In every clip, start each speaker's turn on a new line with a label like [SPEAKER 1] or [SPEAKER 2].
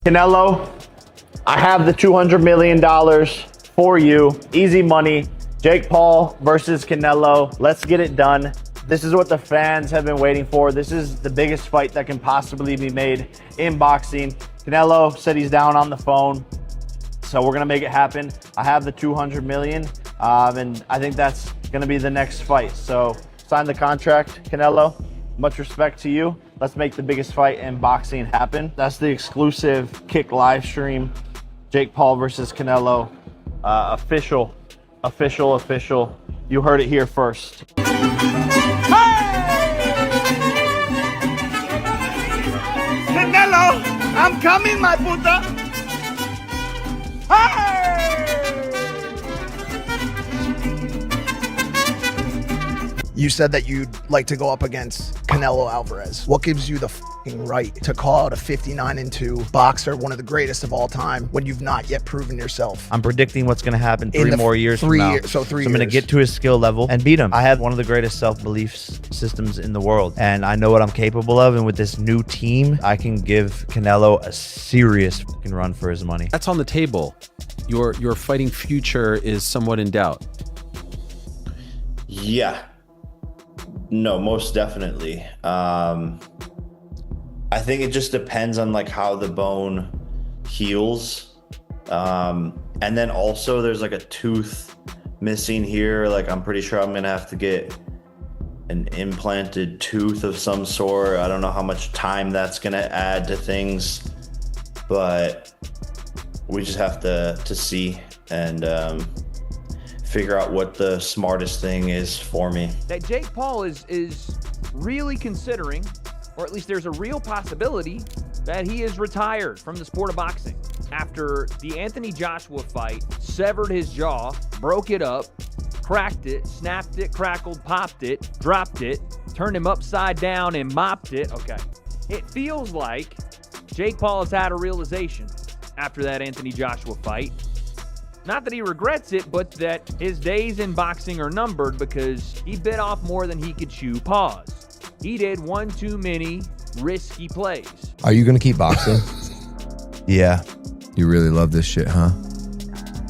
[SPEAKER 1] Canelo, I have the $200 million for you. Easy money. Jake Paul versus Canelo. Let's get it done. This is what the fans have been waiting for. This is the biggest fight that can possibly be made in boxing. Canelo said he's down on the phone, so we're gonna make it happen. I have the $200 million, and I think that's gonna be the next fight. So sign the contract, Canelo. Much respect to you. Let's make the biggest fight in boxing happen. That's the exclusive Kick live stream. Jake Paul versus Canelo. Official. You heard it here first.
[SPEAKER 2] Canelo, I'm coming, my puta. Hey!
[SPEAKER 3] You said that you'd like to go up against Canelo Alvarez. What gives you the fucking right to call out a 59-2 boxer, one of the greatest of all time, when you've not yet proven yourself?
[SPEAKER 4] I'm predicting what's going to happen three more years from now.
[SPEAKER 3] So I'm
[SPEAKER 4] going to get to his skill level and beat him. I have one of the greatest self-belief systems in the world, and I know what I'm capable of. And with this new team, I can give Canelo a serious fucking run for his money.
[SPEAKER 5] That's on the table. Your fighting future is somewhat in doubt.
[SPEAKER 6] Yeah. No, most definitely. I think it just depends on like how the bone heals. And then also there's like a tooth missing here. Like I'm pretty sure I'm gonna have to get an implanted tooth of some sort. I don't know how much time that's gonna add to things, but we just have to see and figure out what the smartest thing is for me.
[SPEAKER 7] That Jake Paul is really considering, or at least there's a real possibility, that he is retired from the sport of boxing after the Anthony Joshua fight, severed his jaw, broke it up, cracked it, snapped it, crackled, popped it, dropped it, turned him upside down and mopped it. Okay. It feels like Jake Paul has had a realization after that Anthony Joshua fight. Not that he regrets it, but that his days in boxing are numbered because he bit off more than he could chew. Pause. He did one too many risky plays.
[SPEAKER 8] Are you going to keep boxing?
[SPEAKER 4] Yeah.
[SPEAKER 8] You really love this shit, huh?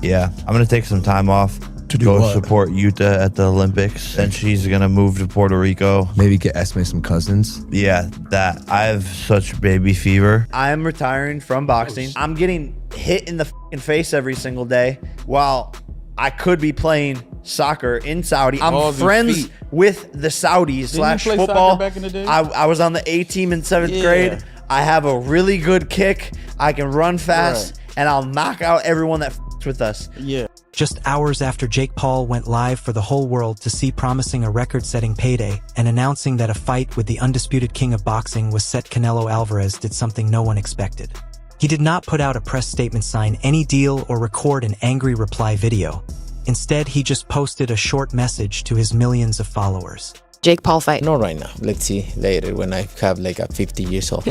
[SPEAKER 4] Yeah. I'm going to take some time off to go support Utah at the Olympics. Then she's going to move to Puerto Rico.
[SPEAKER 8] Maybe get Esme some cousins.
[SPEAKER 4] Yeah, that. I have such baby fever. I'm retiring from boxing. I'm getting hit in the fucking face every single day while I could be playing soccer in Saudi. I'm friends with the Saudis slash football.
[SPEAKER 9] Back in the day?
[SPEAKER 4] I was on the A team in 7th grade. I have a really good kick. I can run fast, and I'll knock out everyone that fucks with us.
[SPEAKER 9] Yeah.
[SPEAKER 10] Just hours after Jake Paul went live for the whole world to see, promising a record-setting payday and announcing that a fight with the undisputed king of boxing was set, Canelo Alvarez did something no one expected. He did not put out a press statement, sign any deal, or record an angry reply video. Instead, he just posted a short message to his millions of followers.
[SPEAKER 11] Jake Paul fight.
[SPEAKER 12] Not right now. Let's see later when I have like a 50 years old.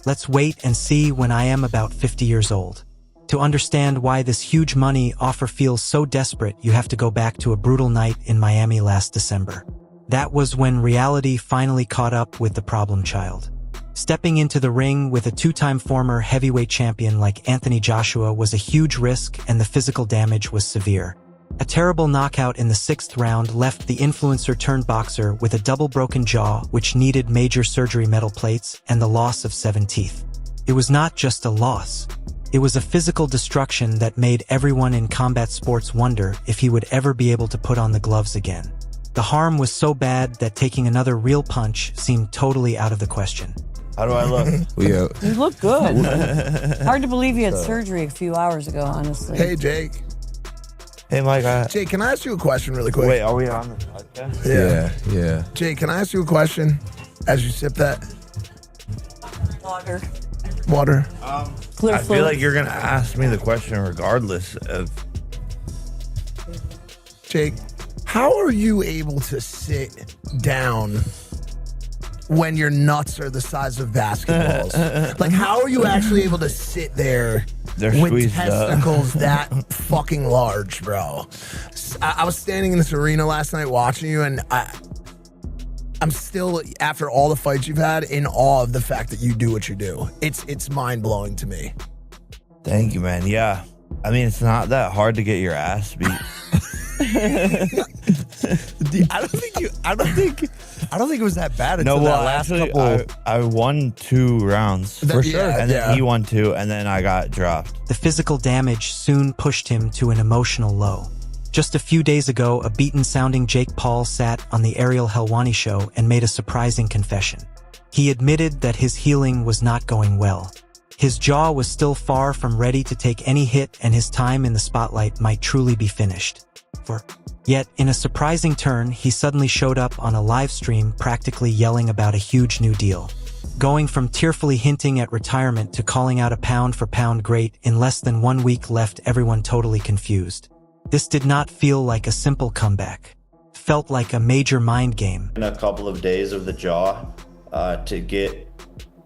[SPEAKER 10] Let's wait and see when I am about 50 years old. To understand why this huge money offer feels so desperate, you have to go back to a brutal night in Miami last December. That was when reality finally caught up with the problem child. Stepping into the ring with a two-time former heavyweight champion like Anthony Joshua was a huge risk, and the physical damage was severe. A terrible knockout in the 6th round left the influencer-turned-boxer with a double broken jaw, which needed major surgery, metal plates, and the loss of 7 teeth. It was not just a loss. It was a physical destruction that made everyone in combat sports wonder if he would ever be able to put on the gloves again. The harm was so bad that taking another real punch seemed totally out of the question.
[SPEAKER 4] How do I look?
[SPEAKER 8] You
[SPEAKER 13] look good. Hard to believe you had surgery a few hours ago, honestly.
[SPEAKER 3] Hey, Jake.
[SPEAKER 4] Hey, Mike.
[SPEAKER 3] Jake, can I ask you a question really quick?
[SPEAKER 4] Wait, are we on the podcast?
[SPEAKER 8] Yeah.
[SPEAKER 3] Jake, can I ask you a question as you sip that?
[SPEAKER 13] Water.
[SPEAKER 4] I feel like you're going to ask me the question regardless of...
[SPEAKER 3] Jake, how are you able to sit down when your nuts are the size of basketballs? Like, how are you actually able to sit there with testicles that fucking large, bro? I was standing in this arena last night watching you, and I'm still, after all the fights you've had, in awe of the fact that you do what you do. It's mind-blowing to me.
[SPEAKER 4] Thank you, man. Yeah. I mean, it's not that hard to get your ass beat.
[SPEAKER 3] I don't think it was that bad until
[SPEAKER 4] No,
[SPEAKER 3] that
[SPEAKER 4] well,
[SPEAKER 3] last
[SPEAKER 4] actually,
[SPEAKER 3] couple.
[SPEAKER 4] I won 2 rounds.
[SPEAKER 3] For sure.
[SPEAKER 4] And then he won 2, and then I got dropped.
[SPEAKER 10] The physical damage soon pushed him to an emotional low. Just a few days ago, a beaten-sounding Jake Paul sat on the Ariel Helwani show and made a surprising confession. He admitted that his healing was not going well. His jaw was still far from ready to take any hit, and his time in the spotlight might truly be finished. Yet, in a surprising turn, he suddenly showed up on a live stream practically yelling about a huge new deal. Going from tearfully hinting at retirement to calling out a pound-for-pound great in less than 1 week left everyone totally confused. This did not feel like a simple comeback. It felt like a major mind game.
[SPEAKER 6] In a couple of days of the jaw to get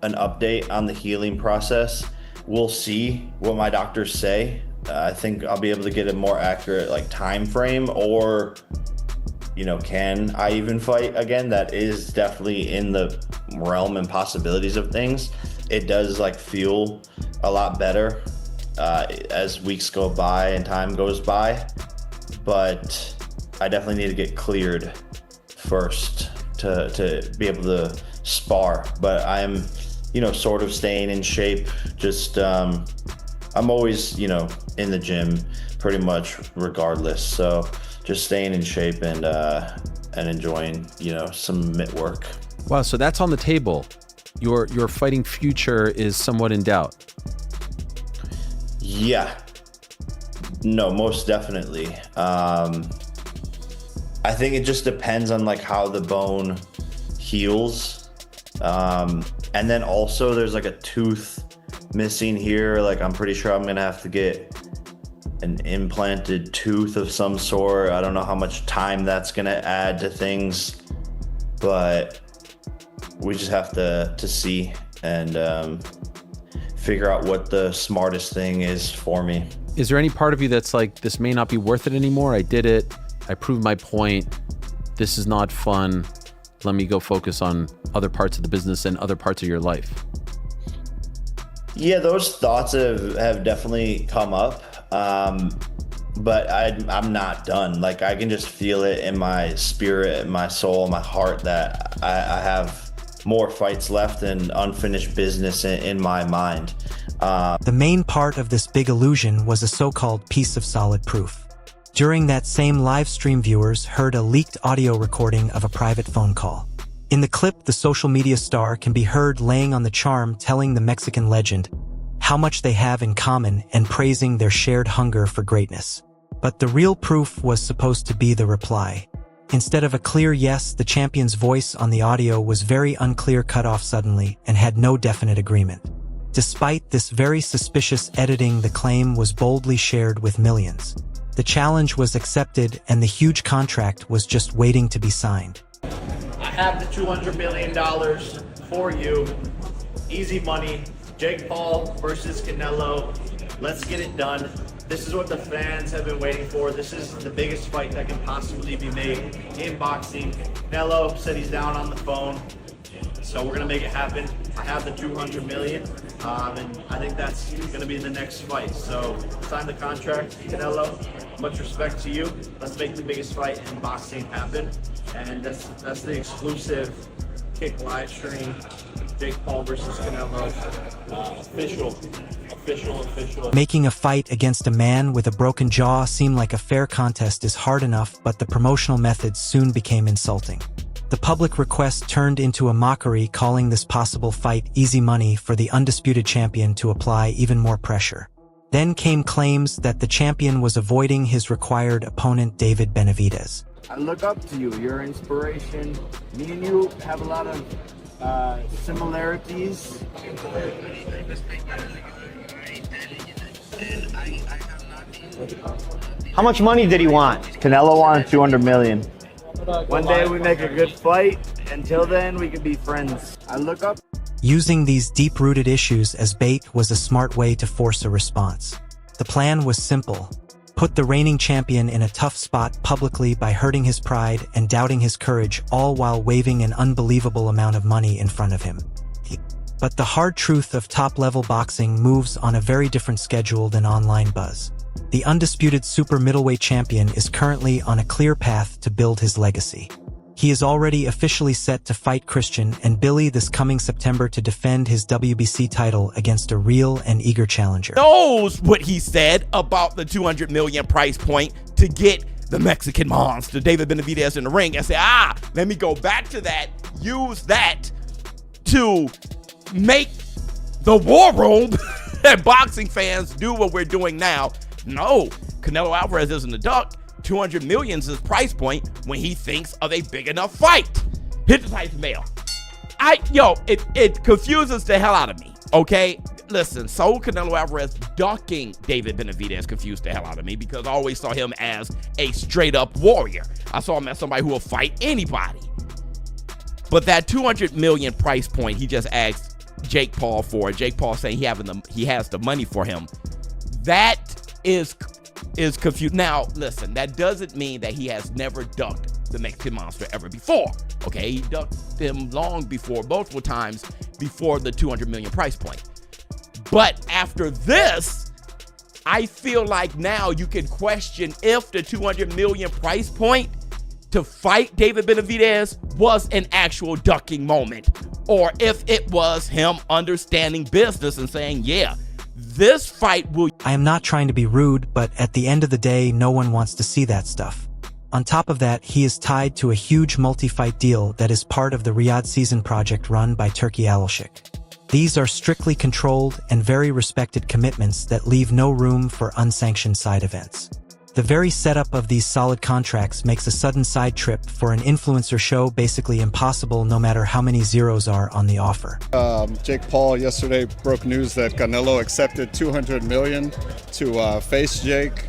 [SPEAKER 6] an update on the healing process. We'll see what my doctors say. I think I'll be able to get a more accurate time frame, or can I even fight again? That is definitely in the realm and possibilities of things. It does feel a lot better as weeks go by and time goes by, but I definitely need to get cleared first to be able to spar. But I'm sort of staying in shape. Just I'm always in the gym pretty much regardless, so just staying in shape and enjoying some mitt work.
[SPEAKER 5] Wow, so that's on the table. Your fighting future is somewhat in doubt.
[SPEAKER 6] Yeah, no, most definitely. I think it just depends on how the bone heals, and then also there's a tooth missing here. I'm pretty sure I'm gonna have to get an implanted tooth of some sort. I don't know how much time that's gonna add to things, but we just have to see and figure out what the smartest thing is for me.
[SPEAKER 5] Is there any part of you that's this may not be worth it anymore? I did it. I proved my point. This is not fun. Let me go focus on other parts of the business and other parts of your life.
[SPEAKER 6] Yeah, those thoughts have definitely come up, but I'm not done. I can just feel it in my spirit, my soul, my heart that I have more fights left and unfinished business in my mind.
[SPEAKER 10] The main part of this big illusion was a so-called piece of solid proof. During that same live stream, viewers heard a leaked audio recording of a private phone call. In the clip, the social media star can be heard laying on the charm, telling the Mexican legend how much they have in common and praising their shared hunger for greatness. But the real proof was supposed to be the reply. Instead of a clear yes, the champion's voice on the audio was very unclear, cut off suddenly, and had no definite agreement. Despite this very suspicious editing, the claim was boldly shared with millions. The challenge was accepted, and the huge contract was just waiting to be signed.
[SPEAKER 1] I have the $200 million for you. Easy money. Jake Paul versus Canelo. Let's get it done. This is what the fans have been waiting for. This is the biggest fight that can possibly be made in boxing. Canelo said he's down on the phone, so we're gonna make it happen. I have the $200 million, and I think that's gonna be the next fight. So sign the contract, Canelo. Much respect to you. Let's make the biggest fight in boxing happen, and that's the exclusive Kick live stream. Jake Paul versus Canelo. Official.
[SPEAKER 10] Making a fight against a man with a broken jaw seem like a fair contest is hard enough, but the promotional methods soon became insulting. The public request turned into a mockery, calling this possible fight easy money for the undisputed champion to apply even more pressure. Then came claims that the champion was avoiding his required opponent, David Benavidez.
[SPEAKER 1] I look up to you. You're an inspiration. Me and you have a lot of similarities.
[SPEAKER 2] How much money did he want?
[SPEAKER 1] Canelo wanted $200 million. One day we make a good fight. Until then, we can be friends. I look up.
[SPEAKER 10] Using these deep-rooted issues as bait was a smart way to force a response. The plan was simple. put the reigning champion in a tough spot publicly by hurting his pride and doubting his courage, all while waving an unbelievable amount of money in front of him. But the hard truth of top-level boxing moves on a very different schedule than online buzz. The undisputed super middleweight champion is currently on a clear path to build his legacy. He is already officially set to fight Christian and Billy this coming September to defend his WBC title against a real and eager challenger.
[SPEAKER 2] Knows what he said about the 200 million price point to get the Mexican monster, David Benavidez, in the ring and say, let me go back to that, use that to make the war room that boxing fans do what we're doing now. No, Canelo Alvarez isn't a duck. 200 million is his price point when he thinks of a big enough fight. Hit the type mail. It confuses the hell out of me, okay? Listen, so Canelo Alvarez ducking David Benavidez confused the hell out of me because I always saw him as a straight up warrior. I saw him as somebody who will fight anybody. But that 200 million price point he just asked Jake Paul for, Jake Paul saying he has the money for him, that is confused. Now, listen, that doesn't mean that he has never ducked the Mexican monster ever before. Okay, he ducked him long before, multiple times before the 200 million price point. But after this, I feel like now you can question if the 200 million price point to fight David Benavidez was an actual ducking moment, or if it was him understanding business and saying, yeah, this fight will...
[SPEAKER 10] I am not trying to be rude, but at the end of the day, no one wants to see that stuff. On top of that, he is tied to a huge multi-fight deal that is part of the Riyadh season project run by Turki Al-Sheikh. These are strictly controlled and very respected commitments that leave no room for unsanctioned side events. The very setup of these solid contracts makes a sudden side trip for an influencer show basically impossible no matter how many zeros are on the offer.
[SPEAKER 9] Jake Paul yesterday broke news that Canelo accepted $200 million to face Jake.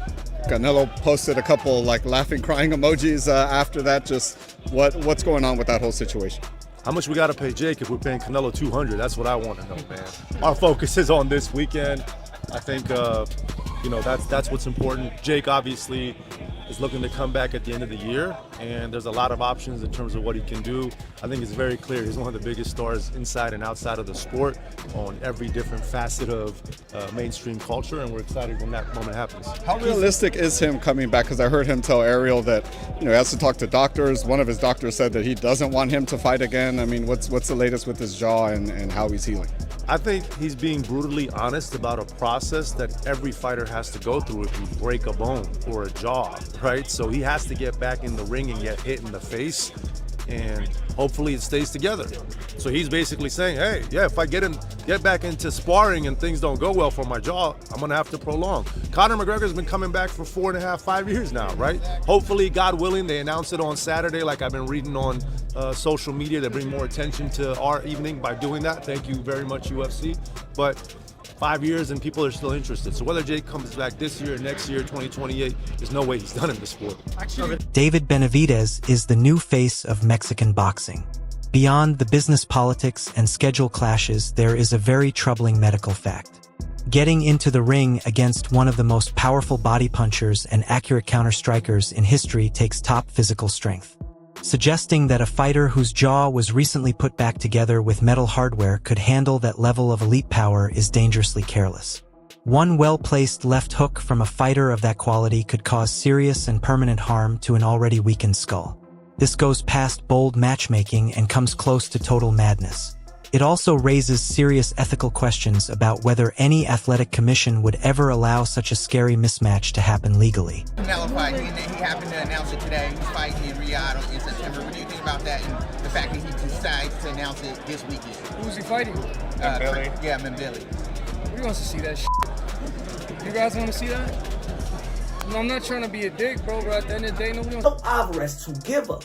[SPEAKER 9] Canelo posted a couple laughing, crying emojis after that. Just what's going on with that whole situation?
[SPEAKER 11] How much we got to pay Jake if we're paying Canelo 200? That's what I want to know, man. Our focus is on this weekend. I think, that's what's important. Jake obviously is looking to come back at the end of the year, and there's a lot of options in terms of what he can do. I think it's very clear he's one of the biggest stars inside and outside of the sport on every different facet of mainstream culture, and we're excited when that moment happens.
[SPEAKER 9] How realistic is him coming back? Because I heard him tell Ariel that he has to talk to doctors. One of his doctors said that he doesn't want him to fight again. I mean, what's the latest with his jaw and how he's healing?
[SPEAKER 11] I think he's being brutally honest about a process that every fighter has to go through if you break a bone or a jaw, right? So he has to get back in the ring and get hit in the face, and hopefully it stays together. So he's basically saying, hey, yeah, if I get back into sparring and things don't go well for my jaw, I'm gonna have to prolong. Conor McGregor's been coming back for 4.5, 5 years now, right? Hopefully, God willing, they announce it on Saturday, like I've been reading on social media, to bring more attention to our evening by doing that. Thank you very much, UFC. But 5 years and people are still interested. So whether Jake comes back this year, next year, 2028, there's no way he's done in the sport.
[SPEAKER 10] David Benavidez is the new face of Mexican boxing. Beyond the business politics and schedule clashes, there is a very troubling medical fact. Getting into the ring against one of the most powerful body punchers and accurate counter-strikers in history takes top physical strength, suggesting that a fighter whose jaw was recently put back together with metal hardware could handle that level of elite power is dangerously careless. One well-placed left hook from a fighter of that quality could cause serious and permanent harm to an already weakened skull. This goes past bold matchmaking and comes close to total madness. It also raises serious ethical questions about whether any athletic commission would ever allow such a scary mismatch to happen legally.
[SPEAKER 14] Canelo fight, he happened to announce it today. He's fighting in Riyadh in September. What do you think about that and the fact that he decides to announce it this weekend?
[SPEAKER 15] Who's he fighting?
[SPEAKER 14] Billy. Yeah, Billy.
[SPEAKER 15] Who wants to see that shit? You guys want to see that? No, I'm not trying to be a dick, bro, but at the end of the day, nobody wants...
[SPEAKER 16] Alvarez to give up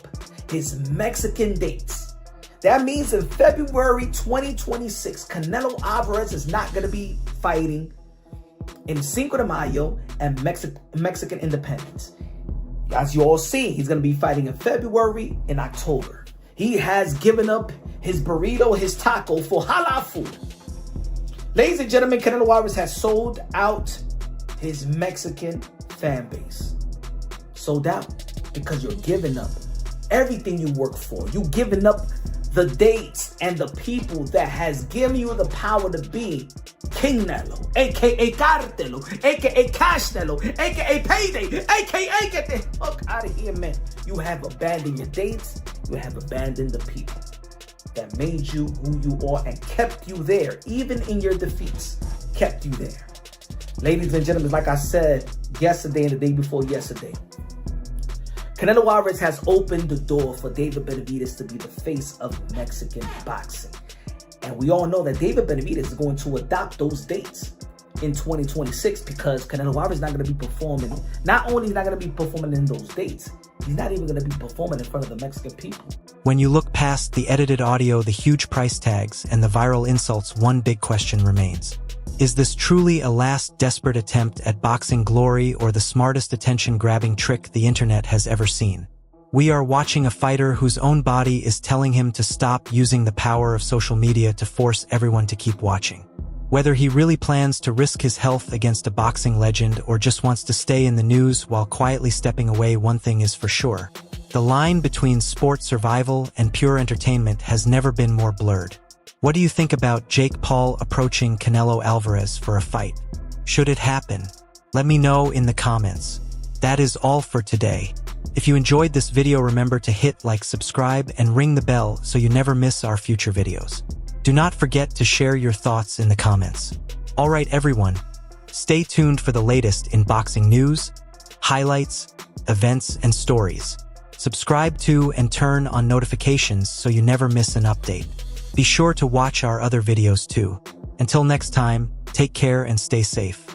[SPEAKER 16] his Mexican dates. That means in February 2026, Canelo Alvarez is not going to be fighting in Cinco de Mayo and Mexican Independence. As you all see, he's going to be fighting in February and October. He has given up his burrito, his taco for halal food. Ladies and gentlemen, Canelo Alvarez has sold out his Mexican fan base. Sold out because you're giving up everything you work for. You giving up the dates and the people that has given you the power to be King Nello, aka Cartelo, aka Cashnelo, aka Payday, aka get the fuck out of here, man. You have abandoned your dates. You have abandoned the people that made you who you are and kept you there, even in your defeats, kept you there. Ladies and gentlemen, like I said yesterday and the day before yesterday, Canelo Alvarez has opened the door for David Benavidez to be the face of Mexican boxing. And we all know that David Benavidez is going to adopt those dates in 2026 because Canelo Alvarez is not going to be performing. Not only is he not going to be performing in those dates, he's not even going to be performing in front of the Mexican people.
[SPEAKER 10] When you look past the edited audio, the huge price tags, and the viral insults, one big question remains. Is this truly a last desperate attempt at boxing glory or the smartest attention-grabbing trick the internet has ever seen? We are watching a fighter whose own body is telling him to stop using the power of social media to force everyone to keep watching. Whether he really plans to risk his health against a boxing legend or just wants to stay in the news while quietly stepping away, one thing is for sure. The line between sport survival and pure entertainment has never been more blurred. What do you think about Jake Paul approaching Canelo Alvarez for a fight? Should it happen? Let me know in the comments. That is all for today. If you enjoyed this video, remember to hit like, subscribe, and ring the bell so you never miss our future videos. Do not forget to share your thoughts in the comments. Alright everyone, stay tuned for the latest in boxing news, highlights, events, and stories. Subscribe to and turn on notifications so you never miss an update. Be sure to watch our other videos too. Until next time, take care and stay safe.